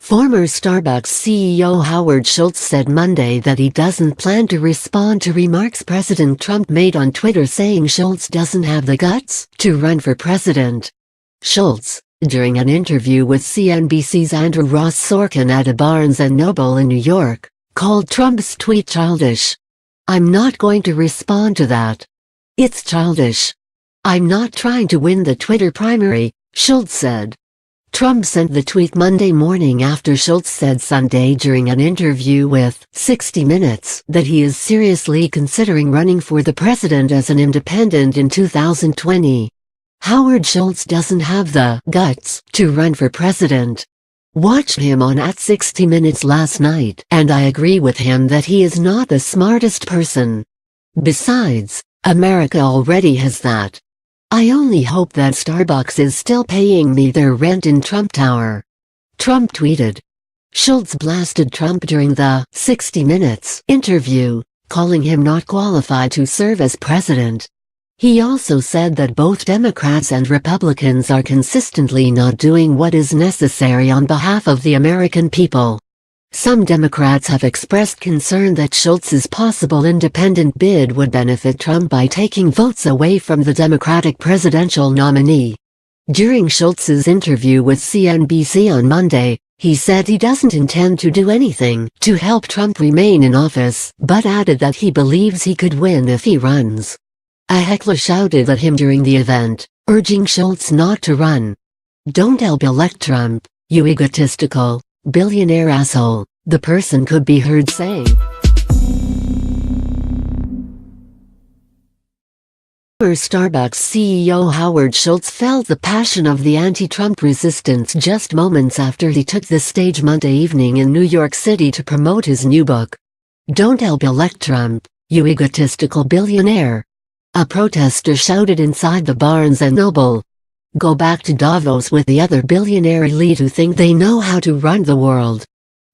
Former Starbucks CEO Howard Schultz said Monday that he doesn't plan to respond to remarks President Trump made on Twitter, saying Schultz doesn't have the guts to run for president. Schultz, during an interview with CNBC's Andrew Ross Sorkin at a Barnes & Noble in New York, called Trump's tweet childish. "I'm not going to respond to that. It's childish. I'm not trying to win the Twitter primary," Schultz said. Trump sent the tweet Monday morning after Schultz said Sunday during an interview with 60 Minutes that he is seriously considering running for the president as an independent in 2020. Howard Schultz doesn't have the guts to run for president. Watched him on at 60 Minutes last night, and I agree with him that he is not the smartest person. Besides, America already has that. I only hope that Starbucks is still paying me their rent in Trump Tower," Trump tweeted. Schultz blasted Trump during the 60 Minutes interview, calling him not qualified to serve as president. He also said that both Democrats and Republicans are consistently not doing what is necessary on behalf of the American people. Some Democrats have expressed concern that Schultz's possible independent bid would benefit Trump by taking votes away from the Democratic presidential nominee. During Schultz's interview with CNBC on Monday, he said he doesn't intend to do anything to help Trump remain in office, but added that he believes he could win if he runs. A heckler shouted at him during the event, urging Schultz not to run. "Don't help elect Trump, you egotistical billionaire asshole," the person could be heard saying. Former Starbucks CEO Howard Schultz felt the passion of the anti-Trump resistance just moments after he took the stage Monday evening in New York City to promote his new book, "Don't Help Elect Trump, You Egotistical Billionaire." A protester shouted inside the Barnes & Noble, "Go back to Davos with the other billionaire elite who think they know how to run the world.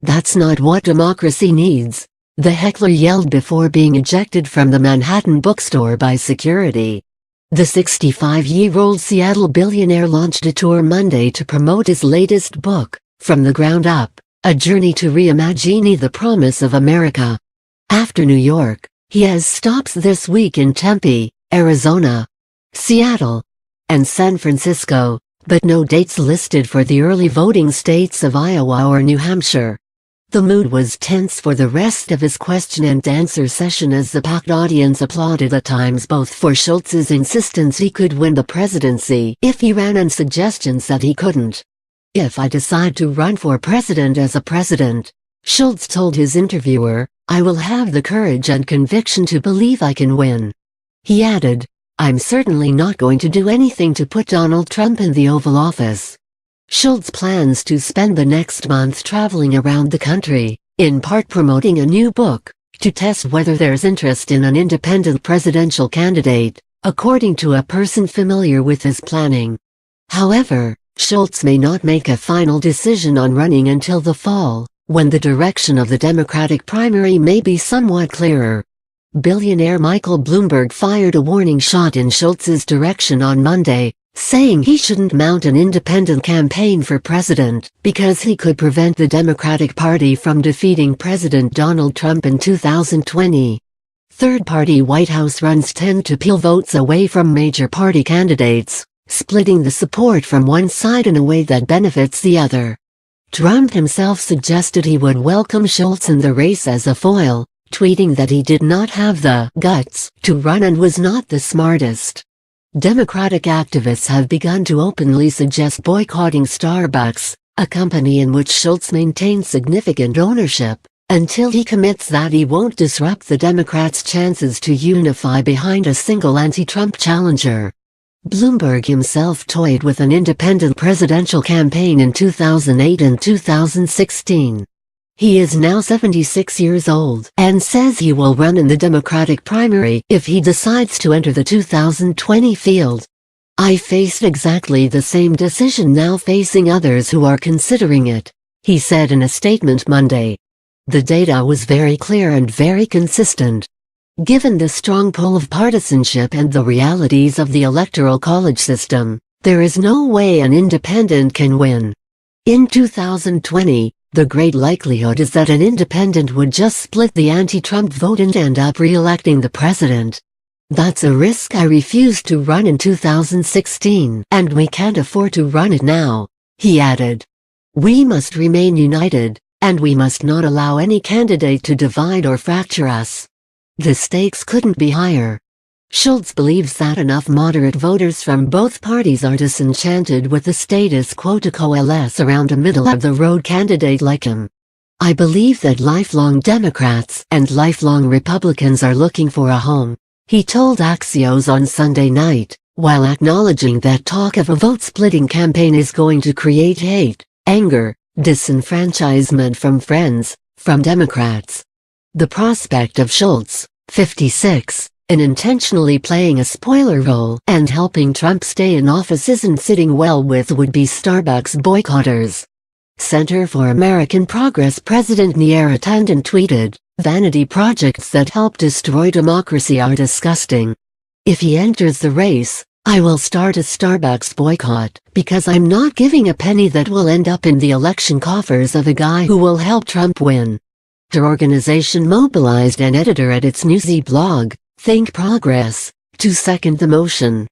That's not what democracy needs," the heckler yelled before being ejected from the Manhattan bookstore by security. The 65-year-old Seattle billionaire launched a tour Monday to promote his latest book, From the Ground Up, A Journey to Reimagine the Promise of America. After New York, he has stops this week in Tempe, Arizona, Seattle, and San Francisco, but no dates listed for the early voting states of Iowa or New Hampshire. The mood was tense for the rest of his question-and-answer session as the packed audience applauded at times both for Schultz's insistence he could win the presidency if he ran and suggestions that he couldn't. "If I decide to run for president as a president," Schultz told his interviewer, "I will have the courage and conviction to believe I can win." He added, "I'm certainly not going to do anything to put Donald Trump in the Oval Office." Schultz plans to spend the next month traveling around the country, in part promoting a new book, to test whether there's interest in an independent presidential candidate, according to a person familiar with his planning. However, Schultz may not make a final decision on running until the fall, when the direction of the Democratic primary may be somewhat clearer. Billionaire Michael Bloomberg fired a warning shot in Schultz's direction on Monday, saying he shouldn't mount an independent campaign for president because he could prevent the Democratic Party from defeating President Donald Trump in 2020. Third-party White House runs tend to peel votes away from major party candidates, splitting the support from one side in a way that benefits the other. Trump himself suggested he would welcome Schultz in the race as a foil, tweeting that he did not have the guts to run and was not the smartest. Democratic activists have begun to openly suggest boycotting Starbucks, a company in which Schultz maintains significant ownership, until he commits that he won't disrupt the Democrats' chances to unify behind a single anti-Trump challenger. Bloomberg himself toyed with an independent presidential campaign in 2008 and 2016. He is now 76 years old and says he will run in the Democratic primary if he decides to enter the 2020 field. "I faced exactly the same decision now facing others who are considering it," he said in a statement Monday. "The data was very clear and very consistent. Given the strong pull of partisanship and the realities of the Electoral College system, there is no way an independent can win. In 2020, The great likelihood is that an independent would just split the anti-Trump vote and end up re-electing the president. That's a risk I refused to run in 2016, and we can't afford to run it now, he added. We must remain united, and we must not allow any candidate to divide or fracture us. The stakes couldn't be higher. Schultz believes that enough moderate voters from both parties are disenchanted with the status quo to coalesce around a middle-of-the-road candidate like him. I believe that lifelong Democrats and lifelong Republicans are looking for a home, he told Axios on Sunday night, while acknowledging that talk of a vote-splitting campaign is going to create hate, anger, disenfranchisement from friends, from Democrats. The prospect of Schultz, 56, in intentionally playing a spoiler role and helping Trump stay in office isn't sitting well with would-be Starbucks boycotters. Center for American Progress President Neera Tanden tweeted, "Vanity projects that help destroy democracy are disgusting. If he enters the race, I will start a Starbucks boycott, because I'm not giving a penny that will end up in the election coffers of a guy who will help Trump win." Her organization mobilized an editor at its Newsy blog, Think Progress, to second the motion.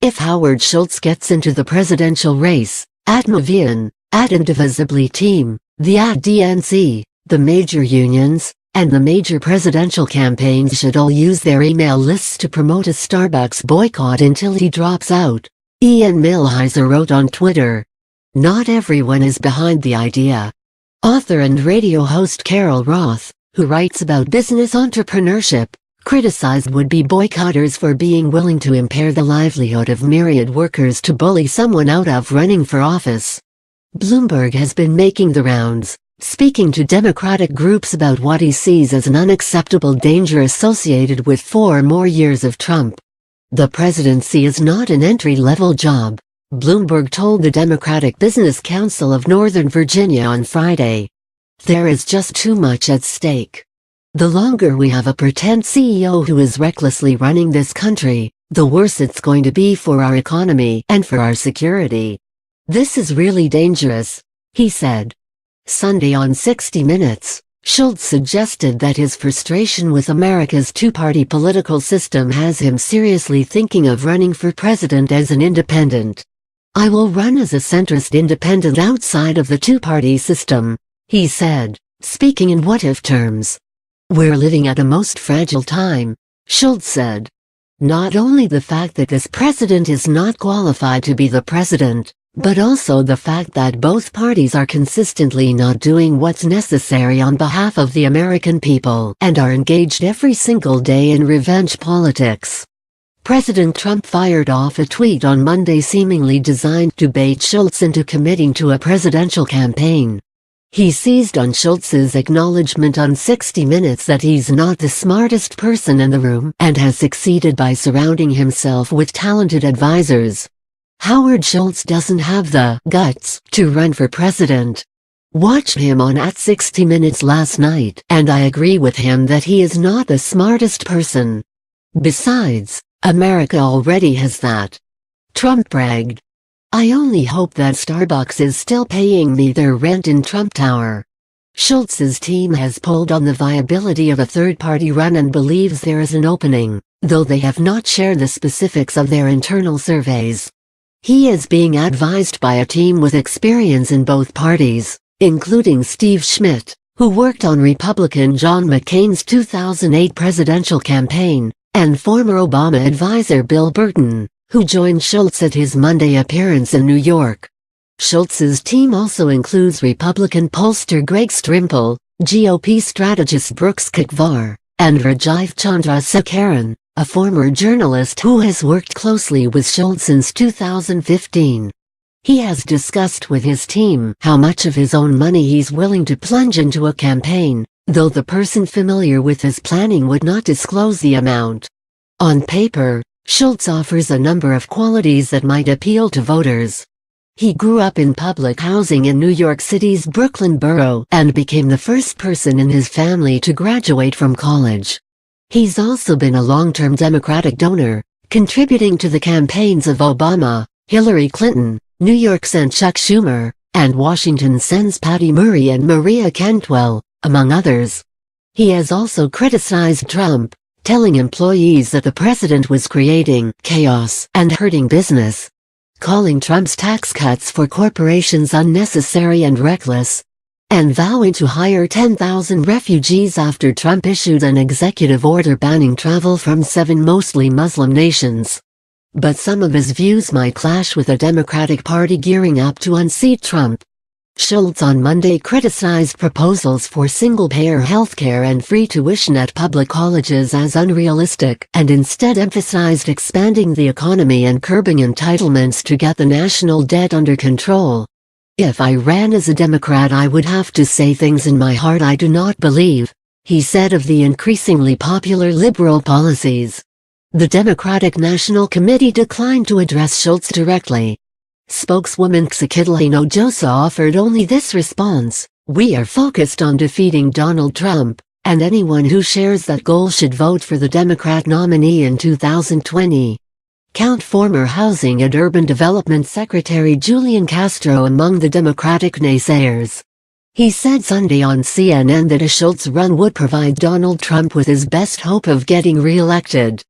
If Howard Schultz gets into the presidential race, @Movian, @Indivisibly Team, the @DNC, the major unions, and the major presidential campaigns should all use their email lists to promote a Starbucks boycott until he drops out, Ian Millhiser wrote on Twitter. Not everyone is behind the idea. Author and radio host Carol Roth, who writes about business entrepreneurship, criticized would-be boycotters for being willing to impair the livelihood of myriad workers to bully someone out of running for office. Bloomberg has been making the rounds, speaking to Democratic groups about what he sees as an unacceptable danger associated with 4 more years of Trump. The presidency is not an entry-level job, Bloomberg told the Democratic Business Council of Northern Virginia on Friday. There is just too much at stake. The longer we have a pretend CEO who is recklessly running this country, the worse it's going to be for our economy and for our security. This is really dangerous, he said. Sunday on 60 Minutes, Schultz suggested that his frustration with America's two-party political system has him seriously thinking of running for president as an independent. I will run as a centrist independent outside of the two-party system, he said, speaking in what-if terms. We're living at a most fragile time, Schultz said. Not only the fact that this president is not qualified to be the president, but also the fact that both parties are consistently not doing what's necessary on behalf of the American people and are engaged every single day in revenge politics. President Trump fired off a tweet on Monday seemingly designed to bait Schultz into committing to a presidential campaign. He seized on Schultz's acknowledgement on 60 Minutes that he's not the smartest person in the room and has succeeded by surrounding himself with talented advisors. Howard Schultz doesn't have the guts to run for president. Watched him on @60 Minutes last night, and I agree with him that he is not the smartest person. Besides, America already has that. Trump bragged. I only hope that Starbucks is still paying me their rent in Trump Tower. Schultz's team has polled on the viability of a third-party run and believes there is an opening, though they have not shared the specifics of their internal surveys. He is being advised by a team with experience in both parties, including Steve Schmidt, who worked on Republican John McCain's 2008 presidential campaign, and former Obama advisor Bill Burton, who joined Schultz at his Monday appearance in New York. Schultz's team also includes Republican pollster Greg Strimple, GOP strategist Brooks Kakvar, and Rajiv Chandrasekaran, a former journalist who has worked closely with Schultz since 2015. He has discussed with his team how much of his own money he's willing to plunge into a campaign, though the person familiar with his planning would not disclose the amount. On paper, Schultz offers a number of qualities that might appeal to voters. He grew up in public housing in New York City's Brooklyn borough and became the first person in his family to graduate from college. He's also been a long-term Democratic donor, contributing to the campaigns of Obama, Hillary Clinton, New York's and Chuck Schumer, and Washington sends Patty Murray and Maria Cantwell, among others. He has also criticized Trump, telling employees that the president was creating chaos and hurting business, calling Trump's tax cuts for corporations unnecessary and reckless, and vowing to hire 10,000 refugees after Trump issued an executive order banning travel from 7 mostly Muslim nations. But some of his views might clash with the Democratic Party gearing up to unseat Trump. Schultz on Monday criticized proposals for single-payer healthcare and free tuition at public colleges as unrealistic and instead emphasized expanding the economy and curbing entitlements to get the national debt under control. "If I ran as a Democrat, I would have to say things in my heart I do not believe," he said of the increasingly popular liberal policies. The Democratic National Committee declined to address Schultz directly. Spokeswoman Xikidli Nojosa offered only this response: "We are focused on defeating Donald Trump, and anyone who shares that goal should vote for the Democrat nominee in 2020. Count former Housing and Urban Development Secretary Julian Castro among the Democratic naysayers. He said Sunday on CNN that a Schultz run would provide Donald Trump with his best hope of getting re-elected.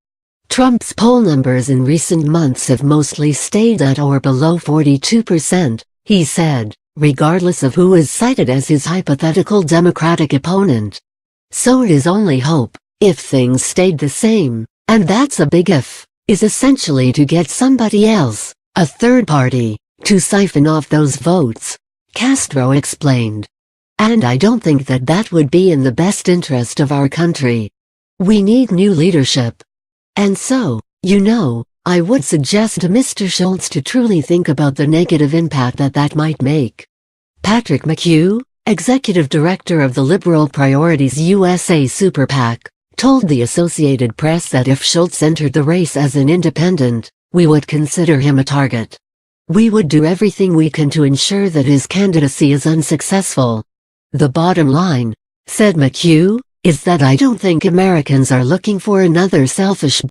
Trump's poll numbers in recent months have mostly stayed at or below 42%, he said, regardless of who is cited as his hypothetical Democratic opponent. So his only hope, if things stayed the same, and that's a big if, is essentially to get somebody else, a third party, to siphon off those votes," Castro explained. "And I don't think that that would be in the best interest of our country. We need new leadership. And so, I would suggest to Mr. Schultz to truly think about the negative impact that might make." Patrick McHugh, executive director of the Liberal Priorities USA Super PAC, told the Associated Press that if Schultz entered the race as an independent, we would consider him a target. "We would do everything we can to ensure that his candidacy is unsuccessful. The bottom line," said McHugh, "is that I don't think Americans are looking for another selfish